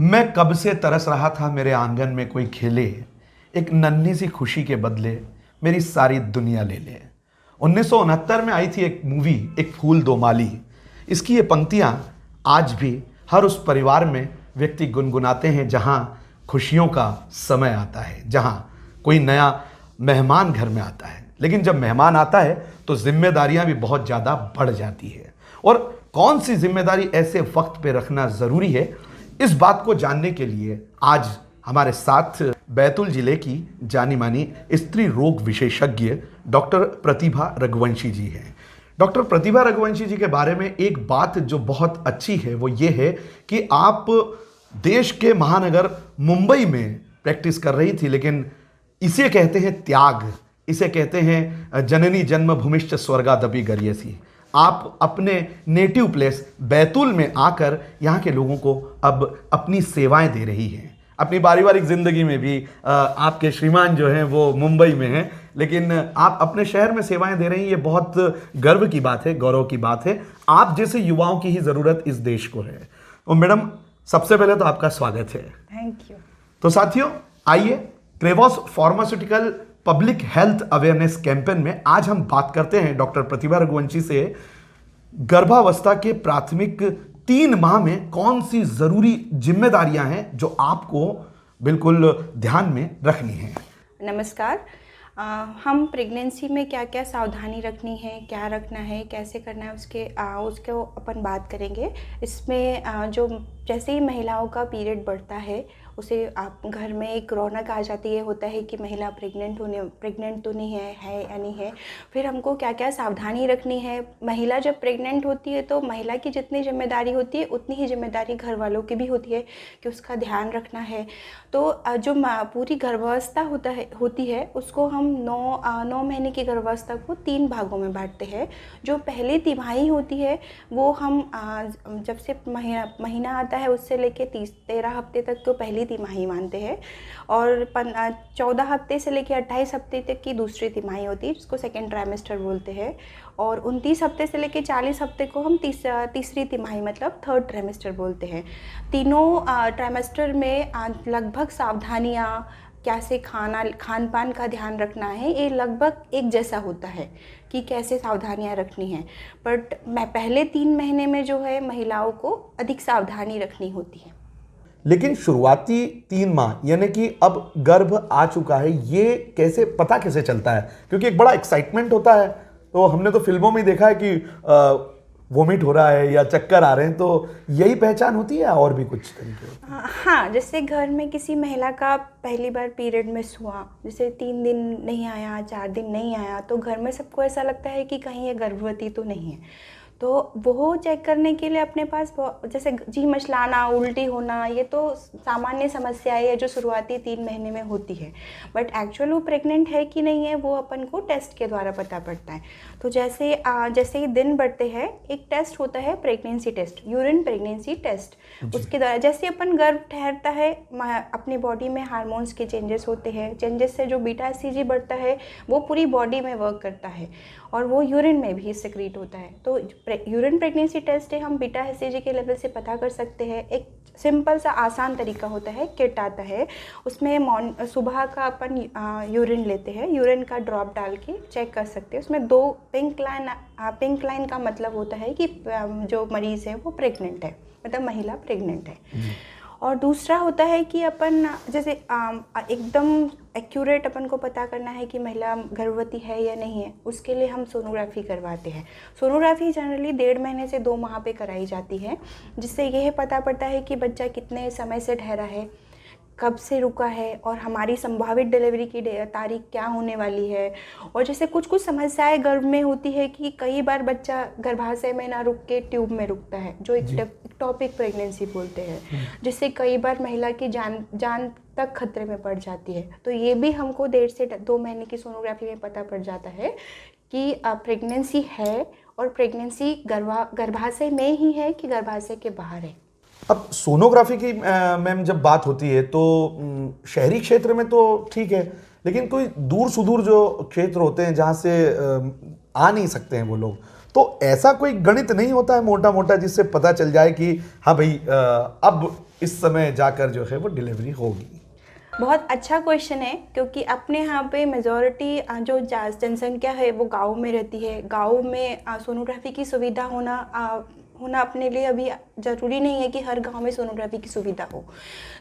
मैं कब से तरस रहा था मेरे आंगन में कोई खेले, एक नन्ही सी खुशी के बदले मेरी सारी दुनिया ले ले। 1969 में आई थी एक मूवी, एक फूल दो माली। इसकी ये पंक्तियाँ आज भी हर उस परिवार में व्यक्ति गुनगुनाते हैं जहाँ खुशियों का समय आता है, जहाँ कोई नया मेहमान घर में आता है। लेकिन जब मेहमान आता है तो जिम्मेदारियां भी बहुत ज़्यादा बढ़ जाती है। और कौन सी जिम्मेदारी ऐसे वक्त पे रखना ज़रूरी है, इस बात को जानने के लिए आज हमारे साथ बैतूल जिले की जानी मानी स्त्री रोग विशेषज्ञ डॉक्टर प्रतिभा रघुवंशी जी हैं। डॉक्टर प्रतिभा रघुवंशी जी के बारे में एक बात जो बहुत अच्छी है वो ये है कि आप देश के महानगर मुंबई में प्रैक्टिस कर रही थी, लेकिन इसे कहते हैं त्याग, इसे कहते हैं जननी जन्मभूमिश्च स्वर्गादपि गरीयसी। आप अपने नेटिव प्लेस बैतूल में आकर यहाँ के लोगों को अब अपनी सेवाएं दे रही हैं। अपनी पारिवारिक ज़िंदगी में भी आपके श्रीमान जो हैं वो मुंबई में हैं, लेकिन आप अपने शहर में सेवाएं दे रही हैं। ये बहुत गर्व की बात है, गौरव की बात है। आप जैसे युवाओं की ही ज़रूरत इस देश को है। तो मैडम, सबसे पहले तो आपका स्वागत है। Thank you. तो साथियों, आइए क्रेवोस pharmaceutical public health awareness campaign में आज हम बात करते हैं डॉक्टर प्रतिभा रघुवंशी से गर्भावस्था के प्राथमिक 3 माह में कौन सी जरूरी जिम्मेदारियां हैं जो आपको बिल्कुल ध्यान में रखनी है। नमस्कार। हम प्रेगनेंसी में क्या क्या सावधानी रखनी है, क्या रखना है, कैसे करना है, उसके अपन बात करेंगे। इसमें जो जैसे ही महिलाओं का पीरियड बढ़ता है उसे आप घर में एक रौनक आ जाती है, होता है कि महिला प्रेग्नेंट तो नहीं है या नहीं है। फिर हमको क्या क्या सावधानी रखनी है। महिला जब प्रेग्नेंट होती है तो महिला की जितनी जिम्मेदारी होती है उतनी ही जिम्मेदारी घर वालों की भी होती है कि उसका ध्यान रखना है। तो जो पूरी गर्भावस्था होती है उसको हम 9 महीने की गर्भावस्था को 3 भागों में बांटते हैं। जो पहली तिमाही होती है वो हम जब से महीना आता है उससे लेके 13 हफ्ते तक को पहली तिमाही मानते हैं, और 14 हफ्ते से लेके 28 हफ्ते तक की दूसरी तिमाही होती है जिसको सेकेंड ट्राइमेस्टर बोलते हैं, और 29 हफ्ते से लेके 40 हफ्ते को हम तीसरी तिमाही मतलब थर्ड ट्राइमेस्टर बोलते हैं। तीनों ट्राइमेस्टर में लगभग सावधानियाँ, कैसे खान पान का ध्यान रखना है, ये लगभग एक जैसा होता है कि कैसे सावधानियाँ रखनी है। बट पहले 3 महीने में जो है महिलाओं को अधिक सावधानी रखनी होती है। लेकिन शुरुआती 3 माह यानी कि अब गर्भ आ चुका है, ये पता कैसे चलता है? क्योंकि एक बड़ा एक्साइटमेंट होता है। तो हमने तो फिल्मों में देखा है कि वोमिट हो रहा है या चक्कर आ रहे हैं, तो यही पहचान होती है और भी कुछ तरीके? हाँ, जैसे घर में किसी महिला का पहली बार पीरियड मिस हुआ, जैसे 3 दिन नहीं आया, 4 दिन नहीं आया, तो घर में सबको ऐसा लगता है कि कहीं ये गर्भवती तो नहीं है। तो वो चेक करने के लिए अपने पास जैसे जी मचलाना, उल्टी होना, ये तो सामान्य समस्याएं है जो शुरुआती 3 महीने में होती है। बट एक्चुअल वो प्रेग्नेंट है कि नहीं है वो अपन को टेस्ट के द्वारा पता पड़ता है। तो जैसे ही दिन बढ़ते हैं एक टेस्ट होता है pregnancy test, urine pregnancy test. उसके द्वारा जैसे अपन गर्भ ठहरता है अपनी बॉडी में हार्मोन्स के चेंजेस होते हैं, चेंजेस से जो बीटा एचसीजी बढ़ता है वो पूरी बॉडी में वर्क करता है और वो यूरिन में भी सेक्रीट होता है। तो यूरिन प्रेगनेंसी टेस्ट है, हम बीटा एचसीजी के लेवल से पता कर सकते हैं। एक सिंपल सा आसान तरीका होता है, किट आता है, उसमें सुबह का अपन यूरिन लेते हैं, यूरिन का ड्रॉप डाल के चेक कर सकते हैं। उसमें 2 पिंक लाइन का मतलब होता है कि जो मरीज़ है वो प्रेग्नेंट है, मतलब महिला प्रेग्नेंट है। और दूसरा होता है कि अपन जैसे एकदम एक्यूरेट अपन को पता करना है कि महिला गर्भवती है या नहीं है, उसके लिए हम सोनोग्राफी करवाते हैं। सोनोग्राफी जनरली 1.5 महीने से 2 माह पे कराई जाती है, जिससे यह पता पड़ता है कि बच्चा कितने समय से ठहरा है, कब से रुका है और हमारी संभावित डिलीवरी की तारीख क्या होने वाली है। और जैसे कुछ समस्याएं गर्भ में होती है कि कई बार बच्चा गर्भाशय में ना रुक के ट्यूब में रुकता है, जो एक्टोपिक प्रेगनेंसी बोलते हैं, जिससे कई बार महिला की जान तक खतरे में पड़ जाती है। तो ये भी हमको 1.5 से 2 महीने की सोनोग्राफी में पता पड़ जाता है कि प्रेगनेंसी है और प्रेगनेंसी गर्भाशय में ही है कि गर्भाशय के बाहर है। अब सोनोग्राफी की मैम जब बात होती है तो शहरी क्षेत्र में तो ठीक है, लेकिन कोई दूर सुदूर जो क्षेत्र होते हैं जहाँ से आ नहीं सकते हैं वो लोग, तो ऐसा कोई गणित नहीं होता है मोटा मोटा जिससे पता चल जाए कि हाँ भाई अब इस समय जाकर जो है वो डिलीवरी होगी? बहुत अच्छा क्वेश्चन है, क्योंकि अपने यहाँ पे मेजॉरिटी जो जनसंख्या है वो गाँव में रहती है। गाँव में सोनोग्राफी की सुविधा होना अपने लिए अभी ज़रूरी नहीं है कि हर गांव में सोनोग्राफी की सुविधा हो।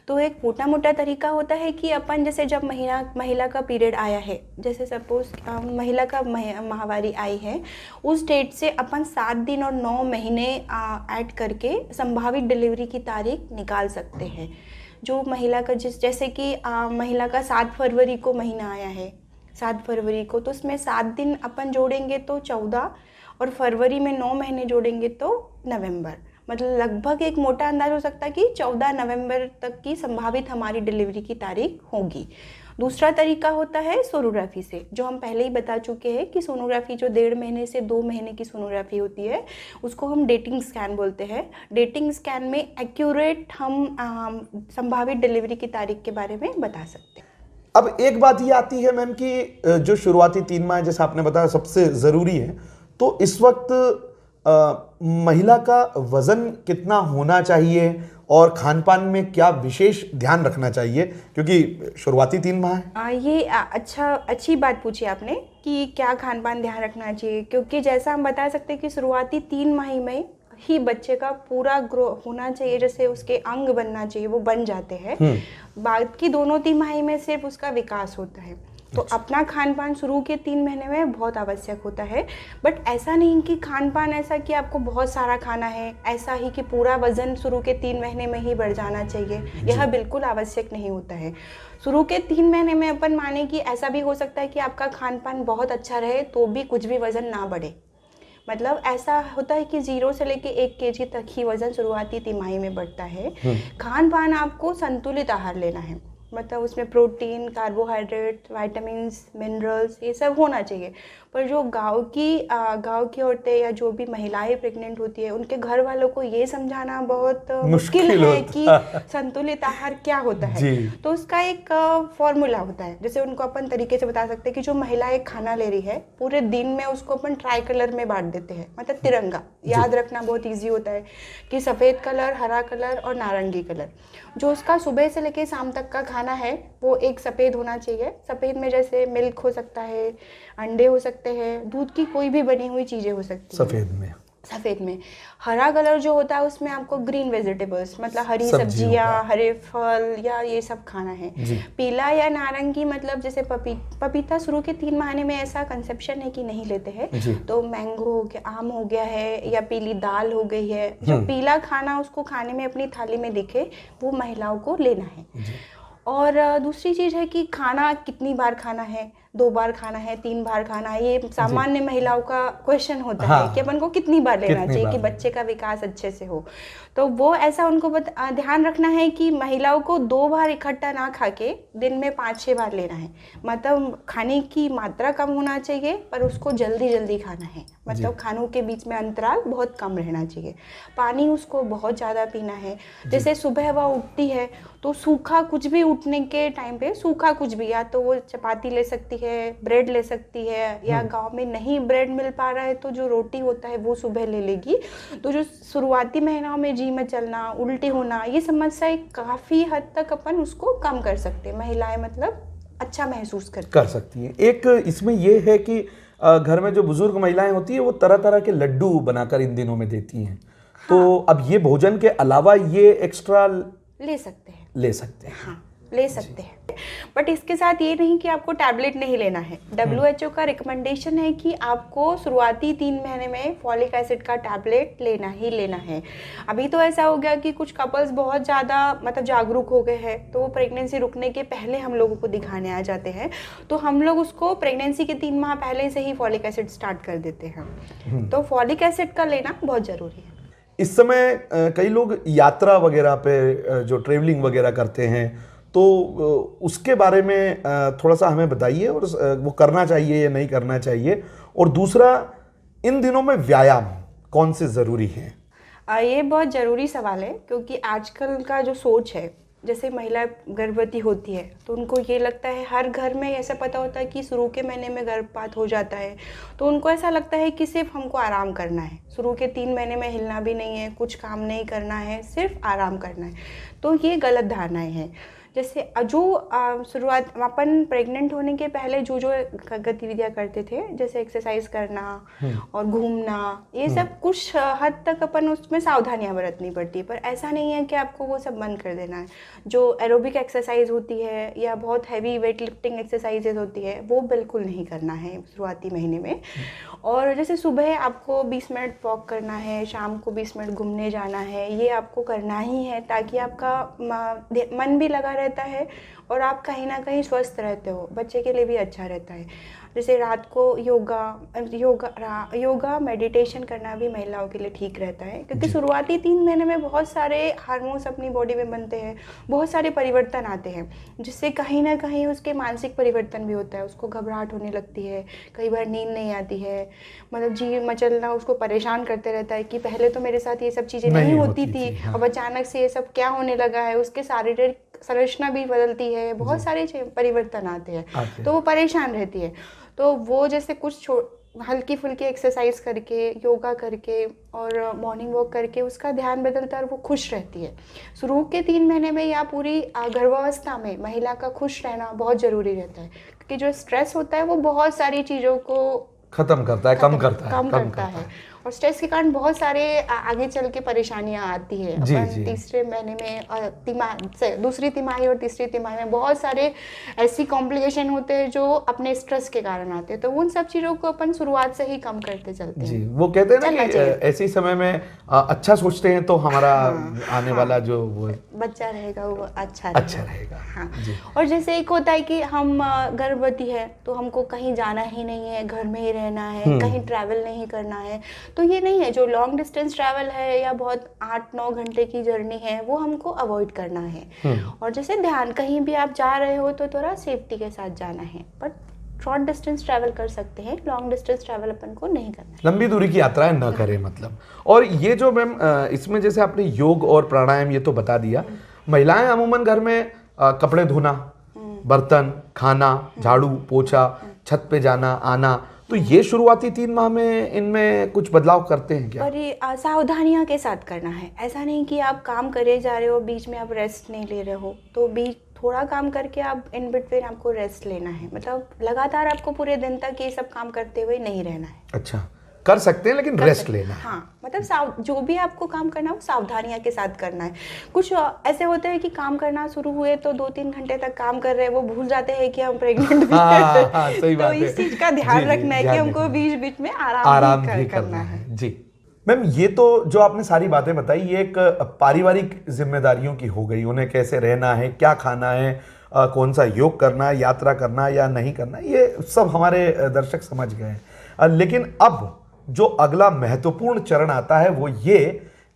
तो एक मोटा मोटा तरीका होता है कि अपन जैसे जब महिला का पीरियड आया है, जैसे सपोज महिला का माहवारी आई है, उस डेट से अपन 7 दिन और 9 महीने ऐड करके संभावित डिलीवरी की तारीख निकाल सकते हैं। जो महिला का जैसे कि महिला का 7 फरवरी को महीना आया है, 7 फरवरी को, तो उसमें 7 दिन अपन जोड़ेंगे तो 14, और फरवरी में 9 महीने जोड़ेंगे तो नवंबर। मतलब लगभग एक मोटा अंदाज हो सकता है कि 14 नवंबर तक की संभावित हमारी डिलीवरी की तारीख होगी। दूसरा तरीका होता है सोनोग्राफी से, जो हम पहले ही बता चुके हैं कि सोनोग्राफी जो 1.5 महीने से 2 महीने की सोनोग्राफी होती है उसको हम डेटिंग स्कैन बोलते हैं। डेटिंग स्कैन में एक्यूरेट हम संभावित डिलीवरी की तारीख के बारे में बता सकते हैं। अब एक बात ये आती है मैम कि जो शुरुआती 3 माह जैसा आपने बताया सबसे ज़रूरी है, तो इस वक्त महिला का वज़न कितना होना चाहिए और खान पान में क्या विशेष ध्यान रखना चाहिए, क्योंकि शुरुआती 3 माह है? ये अच्छी बात पूछी आपने कि क्या खान पान ध्यान रखना चाहिए, क्योंकि जैसा हम बता सकते हैं कि शुरुआती 3 माह में ही बच्चे का पूरा ग्रो होना चाहिए, जैसे उसके अंग बनना चाहिए वो बन जाते हैं। बाद की दोनों तिमाही में सिर्फ उसका विकास होता है। तो अपना खान पान शुरू के 3 महीने में बहुत आवश्यक होता है। बट ऐसा नहीं कि खान पान ऐसा कि आपको बहुत सारा खाना है, ऐसा ही कि पूरा वज़न शुरू के 3 महीने में ही बढ़ जाना चाहिए, यह बिल्कुल आवश्यक नहीं होता है। शुरू के 3 महीने में अपन माने कि ऐसा भी हो सकता है कि आपका खान पान बहुत अच्छा रहे तो भी कुछ भी वज़न ना बढ़े। मतलब ऐसा होता है कि 0 से लेके 1 kg तक ही वज़न शुरुआती तिमाही में बढ़ता है। खान पान आपको संतुलित आहार लेना है, मतलब उसमें प्रोटीन, कार्बोहाइड्रेट, विटामिन्स, मिनरल्स ये सब होना चाहिए। पर जो गांव की औरतें या जो भी महिलाएं प्रेग्नेंट होती है उनके घर वालों को ये समझाना बहुत मुश्किल है कि संतुलित आहार क्या होता है। तो उसका एक फॉर्मूला होता है, जैसे उनको अपन तरीके से बता सकते हैं कि जो महिलाएं खाना ले रही है पूरे दिन में उसको अपन ट्राई कलर में बांट देते हैं, मतलब तिरंगा। याद रखना बहुत ईजी होता है कि सफ़ेद कलर, हरा कलर और नारंगी कलर। जो उसका सुबह से लेकर शाम तक का खाना है वो एक सफ़ेद होना चाहिए। सफ़ेद में जैसे मिल्क हो सकता है, अंडे हो सकते हैं, दूध की कोई भी बनी हुई चीज़ें हो सकती हैं सफ़ेद में। हरा कलर जो होता है उसमें आपको ग्रीन वेजिटेबल्स, मतलब हरी सब्जियां, हरे फल या ये सब खाना है। पीला या नारंगी मतलब जैसे पपीता शुरू के 3 महीने में ऐसा कंसेप्शन है कि नहीं लेते हैं, तो मैंगो हो गया, आम हो गया है, या पीली दाल हो गई है। जो पीला खाना उसको खाने में अपनी थाली में दिखे वो महिलाओं को लेना है। और दूसरी चीज़ है कि खाना कितनी बार खाना है, 2 बार खाना है, 3 बार खाना है, ये सामान्य महिलाओं का क्वेश्चन होता है कि अपन को कितनी बार लेना चाहिए कि बच्चे का विकास अच्छे से हो। तो वो ऐसा उनको ध्यान रखना है कि महिलाओं को 2 बार इकट्ठा ना खा के दिन में 5-6 बार लेना है। मतलब खाने की मात्रा कम होना चाहिए पर उसको जल्दी जल्दी खाना है, मतलब खानों के बीच में अंतराल बहुत कम रहना चाहिए। पानी उसको बहुत ज़्यादा पीना है। जैसे सुबह वह उठती है तो सूखा कुछ भी, उठने के टाइम पे सूखा कुछ भी, या तो वो चपाती ले सकती है, ब्रेड ले सकती है, या गांव में नहीं ब्रेड मिल पा रहा है तो जो रोटी होता है वो सुबह ले लेगी। तो जो शुरुआती महीनों में जी में चलना, उल्टी होना, ये समस्याएं काफ़ी हद तक अपन उसको कम कर सकते हैं। महिलाएं मतलब अच्छा महसूस कर सकती हैं। एक इसमें ये है कि घर में जो बुजुर्ग महिलाएं होती है वो तरह तरह के लड्डू बनाकर इन दिनों में देती हैं। तो अब ये भोजन के अलावा ये एक्स्ट्रा ले सकते हैं। हाँ, ले सकते हैं। बट इसके साथ ये नहीं कि आपको टैबलेट नहीं लेना है। WHO का रिकमेंडेशन है कि आपको शुरुआती 3 महीने में फॉलिक एसिड का टैबलेट लेना ही लेना है। अभी तो ऐसा हो गया कि कुछ कपल्स बहुत ज़्यादा मतलब जागरूक हो गए हैं, तो वो प्रेगनेंसी रुकने के पहले हम लोगों को दिखाने आ जाते हैं। तो हम लोग उसको प्रेगनेंसी के 3 माह पहले से ही फॉलिक एसिड स्टार्ट कर देते हैं। तो फॉलिक एसिड का लेना बहुत ज़रूरी है। इस समय कई लोग यात्रा वगैरह पे जो ट्रेवलिंग वगैरह करते हैं, तो उसके बारे में थोड़ा सा हमें बताइए, और वो करना चाहिए या नहीं करना चाहिए। और दूसरा, इन दिनों में व्यायाम कौन से ज़रूरी हैं? ये बहुत ज़रूरी सवाल है, क्योंकि आजकल का जो सोच है जैसे महिला गर्भवती होती है तो उनको ये लगता है, हर घर में ऐसा पता होता है कि शुरू के महीने में गर्भपात हो जाता है, तो उनको ऐसा लगता है कि सिर्फ हमको आराम करना है, शुरू के 3 महीने में हिलना भी नहीं है, कुछ काम नहीं करना है, सिर्फ आराम करना है। तो ये गलत धारणाएं हैं। जैसे जो शुरुआत अपन प्रेग्नेंट होने के पहले जो गतिविधियां करते थे, जैसे एक्सरसाइज करना और घूमना, ये सब कुछ हद तक अपन उसमें सावधानियां बरतनी पड़ती है, पर ऐसा नहीं है कि आपको वो सब बंद कर देना है। जो एरोबिक एक्सरसाइज होती है या बहुत हैवी वेट लिफ्टिंग एक्सरसाइजेज होती है वो बिल्कुल नहीं करना है शुरुआती महीने में। और जैसे सुबह आपको 20 मिनट वॉक करना है, शाम को 20 मिनट घूमने जाना है, ये आपको करना ही है ताकि आपका मन भी लगा रहता है और आप कहीं ना कहीं स्वस्थ रहते हो, बच्चे के लिए भी अच्छा रहता है। जैसे रात को योगा मेडिटेशन करना भी महिलाओं के लिए ठीक रहता है, क्योंकि शुरुआती 3 महीने में बहुत सारे हार्मोन्स अपनी बॉडी में बनते हैं, बहुत सारे परिवर्तन आते हैं, जिससे कहीं ना कहीं उसके मानसिक परिवर्तन भी होता है। उसको घबराहट होने लगती है, कई बार नींद नहीं आती है, मतलब जी मचलना उसको परेशान करते रहता है कि पहले तो मेरे साथ ये सब चीज़ें नहीं होती थी, हाँ। अब अचानक से ये सब क्या होने लगा है। उसके शारीरिक संरचना भी बदलती है, बहुत सारे परिवर्तन आते हैं, तो वो परेशान रहती है। तो वो जैसे कुछ हल्की फुल्की एक्सरसाइज करके, योगा करके और मॉर्निंग वॉक करके उसका ध्यान बदलता है और वो खुश रहती है। शुरू के 3 महीने में या पूरी गर्भावस्था में महिला का खुश रहना बहुत ज़रूरी रहता है, क्योंकि जो स्ट्रेस होता है वो बहुत सारी चीज़ों को खत्म करता है, कम करता है। और स्ट्रेस के कारण बहुत सारे आगे चल के परेशानियां आती है। अपन तीसरे महीने में दूसरी तिमाही और तीसरी तिमाही में बहुत सारे ऐसी कॉम्प्लिकेशन होते हैं जो अपने स्ट्रेस के कारण आते हैं, तो उन सब चीज़ों को अपन शुरुआत से ही कम करते चलते हैं। जी, वो कहते हैं ना कि ऐसे समय में अच्छा सोचते हैं तो हमारा आने वाला जो वो बच्चा रहेगा वो अच्छा रहेगा। हाँ। और जैसे एक होता है कि हम गर्भवती है तो हमको कहीं जाना ही नहीं है, घर में ही रहना है, कहीं ट्रैवल नहीं करना है, तो ये नहीं है। जो लॉन्ग डिस्टेंस ट्रैवल है या बहुत 8-9 घंटे की जर्नी है वो हमको अवॉइड करना है। और जैसे ध्यान, कहीं भी आप जा रहे हो तो थोड़ा सेफ्टी के साथ जाना है, बट शॉर्ट डिस्टेंस ट्रैवल कर सकते हैं, लॉन्ग डिस्टेंस ट्रैवल अपन को नहीं करना है। लंबी दूरी की यात्राएं न करें मतलब। और ये जो मैम इसमें जैसे आपने योग और प्राणायाम ये तो बता दिया, महिलाएं अमूमन घर में कपड़े धोना, बर्तन, खाना, झाड़ू पोछा, छत पे जाना आना, तो ये शुरुआती 3 माह में इनमें कुछ बदलाव करते हैं क्या? और ये सावधानियां के साथ करना है। ऐसा नहीं कि आप काम करे जा रहे हो, बीच में आप रेस्ट नहीं ले रहे हो, तो बीच थोड़ा काम करके आप इन बिटवीन आपको रेस्ट लेना है। मतलब लगातार आपको पूरे दिन तक ये सब काम करते हुए नहीं रहना है। अच्छा, कर सकते हैं लेकिन रेस्ट लेना है। हाँ, मतलब जो भी आपको काम करना है वो सावधानियां के साथ करना है। कुछ ऐसे होते हैं कि काम करना शुरू हुए तो 2-3 घंटे तक काम कर रहे हैं, वो भूल जाते हैं कि हम प्रेग्नेंट भी हैं। सही बात है। तो इस चीज का ध्यान रखना है कि हमको बीच बीच में आराम भी करना है। जी मैम, ये तो जो आपने सारी बातें बताई ये एक पारिवारिक जिम्मेदारियों की हो गई, उन्हें कैसे रहना है, क्या खाना है, कौन सा योग करना है, यात्रा करना या नहीं करना, ये सब हमारे दर्शक समझ गए हैं। लेकिन अब जो अगला महत्वपूर्ण चरण आता है वो ये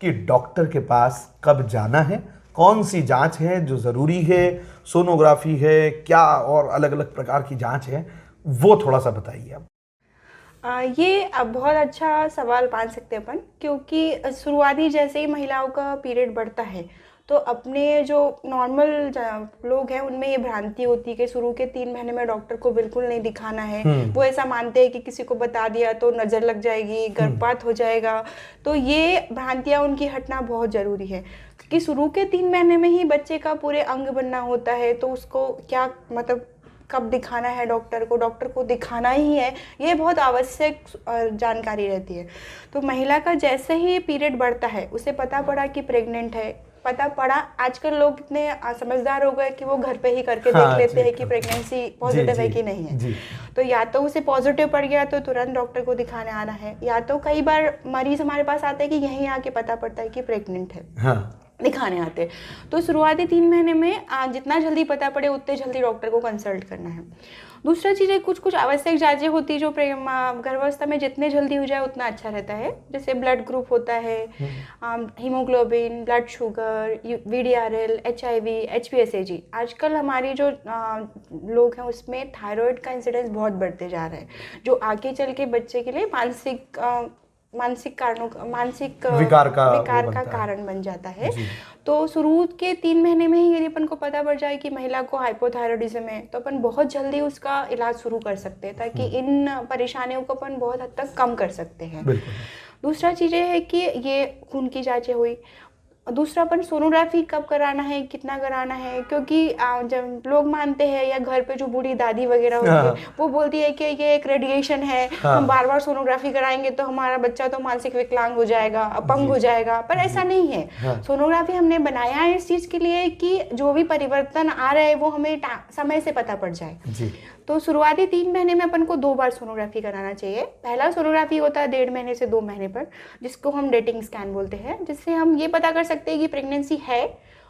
कि डॉक्टर के पास कब जाना है, कौन सी जांच है जो ज़रूरी है, सोनोग्राफी है क्या, और अलग अलग प्रकार की जांच है, वो थोड़ा सा बताइए आप। ये अब बहुत अच्छा सवाल मान सकते हैं अपन, क्योंकि शुरुआती जैसे ही महिलाओं का पीरियड बढ़ता है तो अपने जो नॉर्मल लोग हैं उनमें ये भ्रांति होती है कि शुरू के 3 महीने में डॉक्टर को बिल्कुल नहीं दिखाना है। वो ऐसा मानते हैं कि किसी को बता दिया तो नज़र लग जाएगी, गर्भपात हो जाएगा। तो ये भ्रांतियाँ उनकी हटना बहुत ज़रूरी है, क्योंकि शुरू के 3 महीने में ही बच्चे का पूरे अंग बनना होता है, तो उसको क्या मतलब कब दिखाना है डॉक्टर को दिखाना ही है, ये बहुत आवश्यक जानकारी रहती है। तो महिला का जैसे ही पीरियड बढ़ता है, उसे पता पड़ा कि प्रेग्नेंट है, पता पड़ा, आजकल लोग इतने समझदार हो गए कि वो घर पे ही करके देख लेते हैं कि प्रेगनेंसी पॉजिटिव है कि नहीं है। तो या तो उसे पॉजिटिव पड़ गया तो तुरंत डॉक्टर को दिखाने आना है, या तो कई बार मरीज हमारे पास आते हैं कि यहीं आके पता पड़ता है कि प्रेग्नेंट है, दिखाने आते हैं। तो शुरुआती 3 महीने में जितना जल्दी पता पड़े उतने जल्दी डॉक्टर को कंसल्ट करना है। दूसरा चीज़ है, कुछ आवश्यक जांचें होती है जो गर्भावस्था में जितने जल्दी हो जाए उतना अच्छा रहता है। जैसे ब्लड ग्रुप होता है, haemoglobin, blood sugar, VDRL, HIV, HbA1c। आजकल हमारी जो लोग हैं उसमें थायराइड का इंसिडेंस बहुत बढ़ते जा रहा है, जो आगे चल के बच्चे के लिए मानसिक विकार का कारण बन जाता है। तो शुरू के 3 महीने में ही यदि अपन को पता पड़ जाए कि महिला को हाइपोथायरॉयडिज्म है तो अपन बहुत जल्दी उसका इलाज शुरू कर सकते हैं, ताकि इन परेशानियों को अपन बहुत हद तक कम कर सकते हैं। दूसरा चीज़ ये है कि ये खून की जांचें हुई। दूसरा, अपन सोनोग्राफी कब कराना है, कितना कराना है, क्योंकि जब लोग मानते हैं या घर पे जो बूढ़ी दादी वगैरह होती है वो बोलती है कि ये एक रेडिएशन है, हम बार बार सोनोग्राफी कराएंगे तो हमारा बच्चा तो मानसिक विकलांग हो जाएगा, अपंग हो जाएगा। पर ऐसा नहीं है। सोनोग्राफी हमने बनाया है इस चीज़ के लिए कि जो भी परिवर्तन आ रहा है वो हमें समय से पता पड़ जाए। तो शुरुआती 3 महीने में अपन को 2 बार सोनोग्राफी कराना चाहिए। पहला सोनोग्राफी होता है 1.5 महीने से 2 महीने पर, जिसको हम डेटिंग स्कैन बोलते हैं, जिससे हम ये पता कर सकते हैं कि प्रेगनेंसी है,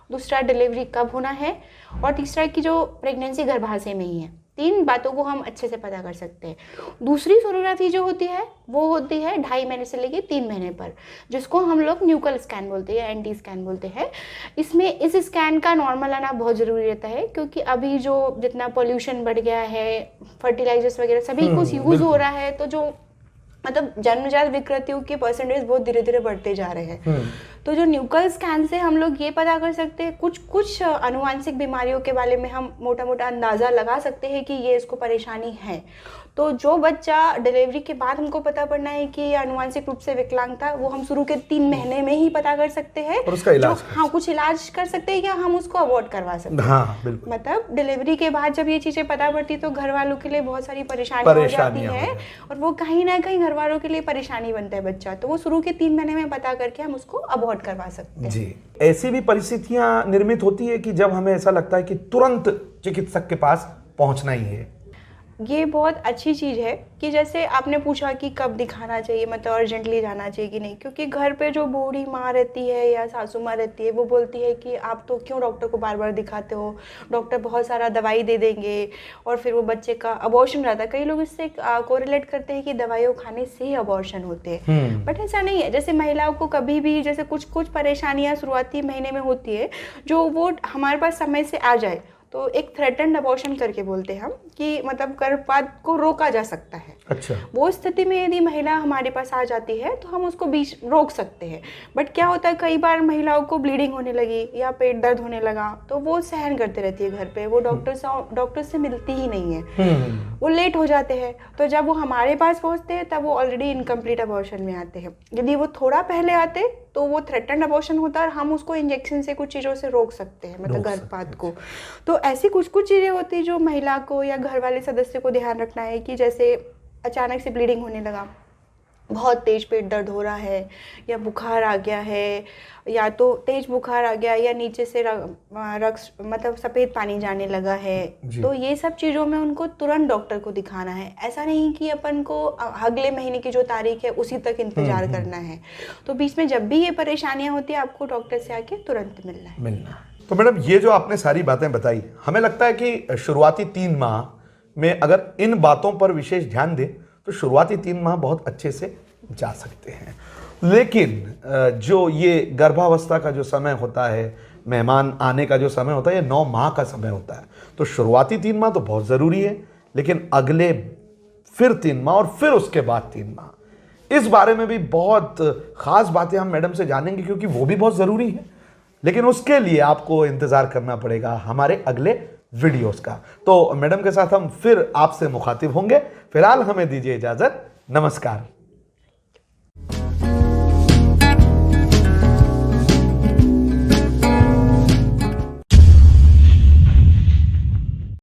दूसरा डिलीवरी कब होना है, और तीसरा कि जो प्रेगनेंसी गर्भाशय में ही है। 3 बातों को हम अच्छे से पता कर सकते हैं। दूसरी सोनोग्राफी जो होती है वो होती है 2.5 महीने से लेके 3 महीने पर, जिसको हम लोग न्यूकल स्कैन बोलते हैं या एनटी स्कैन बोलते हैं। इसमें इस स्कैन का नॉर्मल आना बहुत ज़रूरी रहता है, क्योंकि अभी जो जितना पोल्यूशन बढ़ गया है, फर्टिलाइजर्स वगैरह सभी कुछ यूज़ हो रहा है, तो जो मतलब जन्मजात विकृतियों के परसेंटेज बहुत धीरे धीरे बढ़ते जा रहे हैं। तो जो न्यूकल स्कैन से हम लोग ये पता कर सकते हैं, कुछ आनुवांशिक बीमारियों के बारे में हम मोटा मोटा अंदाज़ा लगा सकते हैं कि ये इसको परेशानी है। तो जो बच्चा डिलीवरी के बाद हमको पता पड़ना है कि ये आनुवांशिक रूप से विकलांग था, वो हम शुरू के 3 महीने में ही पता कर सकते हैं और उसका इलाज कुछ इलाज कर सकते हैं या हम उसको अवॉइड करवा सकते हैं। मतलब डिलीवरी के बाद जब ये चीज़ें पता पड़ती तो घर वालों के लिए बहुत सारी परेशानियां हो जाती है, और वो कहीं ना कहीं घर वालों के लिए परेशानी बनता है बच्चा, तो वो शुरू के 3 महीने में पता करके हम उसको अवॉइड करवा सकते हैं। जी, ऐसी भी परिस्थितियां निर्मित होती है कि जब हमें ऐसा लगता है कि तुरंत चिकित्सक के पास पहुंचना ही है। ये बहुत अच्छी चीज़ है कि जैसे आपने पूछा कि कब दिखाना चाहिए, मतलब अर्जेंटली जाना चाहिए कि नहीं, क्योंकि घर पे जो बूढ़ी माँ रहती है या सासू माँ रहती है वो बोलती है कि आप तो क्यों डॉक्टर को बार बार दिखाते हो, डॉक्टर बहुत सारा दवाई दे देंगे और फिर वो बच्चे का अबॉर्शन रहता है। कई लोग इससे कोरिलेट करते हैं कि दवाइयों खाने से ही अबॉर्शन होते हैं, बट ऐसा नहीं है। जैसे महिलाओं को कभी भी जैसे कुछ परेशानियाँ शुरुआती महीने में होती है, जो वो हमारे पास समय से आ जाए तो एक थ्रेटन्ड अबॉर्शन करके बोलते हैं हम, कि मतलब गर्भपात को रोका जा सकता है। अच्छा। वो स्थिति में यदि महिला हमारे पास आ जाती है तो हम उसको बीच रोक सकते हैं। बट क्या होता है, कई बार महिलाओं को ब्लीडिंग होने लगी या पेट दर्द होने लगा तो वो सहन करते रहती है घर पे, वो डॉक्टर से मिलती ही नहीं है, वो लेट हो जाते हैं। तो जब वो हमारे पास पहुंचते हैं तब वो ऑलरेडी इनकम्प्लीट अबॉर्शन में आते हैं। यदि वो थोड़ा पहले आते तो वो थ्रेटन्ड अबॉर्शन होता है और हम उसको इंजेक्शन से कुछ चीज़ों से रोक सकते हैं, मतलब गर्भपात को। तो ऐसी कुछ चीज़ें होती है जो महिला को या घर वाले सदस्य को ध्यान रखना है, कि जैसे अचानक से ब्लीडिंग होने लगा, बहुत तेज पेट दर्द हो रहा है, या बुखार आ गया है, या तो तेज बुखार आ गया या नीचे से मतलब सफ़ेद पानी जाने लगा है, तो ये सब चीज़ों में उनको तुरंत डॉक्टर को दिखाना है। ऐसा नहीं कि अपन को अगले महीने की जो तारीख है उसी तक इंतजार करना है। तो बीच में जब भी ये परेशानियां होती है आपको डॉक्टर से आके तुरंत मिलना है। तो मैडम, ये जो आपने सारी बातें बताई, हमें लगता है कि शुरुआती 3 माह में अगर इन बातों पर विशेष ध्यान दें तो शुरुआती 3 माह बहुत अच्छे से जा सकते हैं। लेकिन जो ये गर्भावस्था का जो समय होता है, मेहमान आने का जो समय होता है, ये 9 माह का समय होता है। तो शुरुआती 3 माह तो बहुत ज़रूरी है, लेकिन अगले फिर 3 माह और फिर उसके बाद 3 माह, इस बारे में भी बहुत ख़ास बातें हम मैडम से जानेंगे, क्योंकि वो भी बहुत ज़रूरी है। लेकिन उसके लिए आपको इंतज़ार करना पड़ेगा हमारे अगले वीडियोस का। तो मैडम के साथ हम फिर आपसे मुखातिब होंगे। फिलहाल हमें दीजिए इजाज़त। नमस्कार।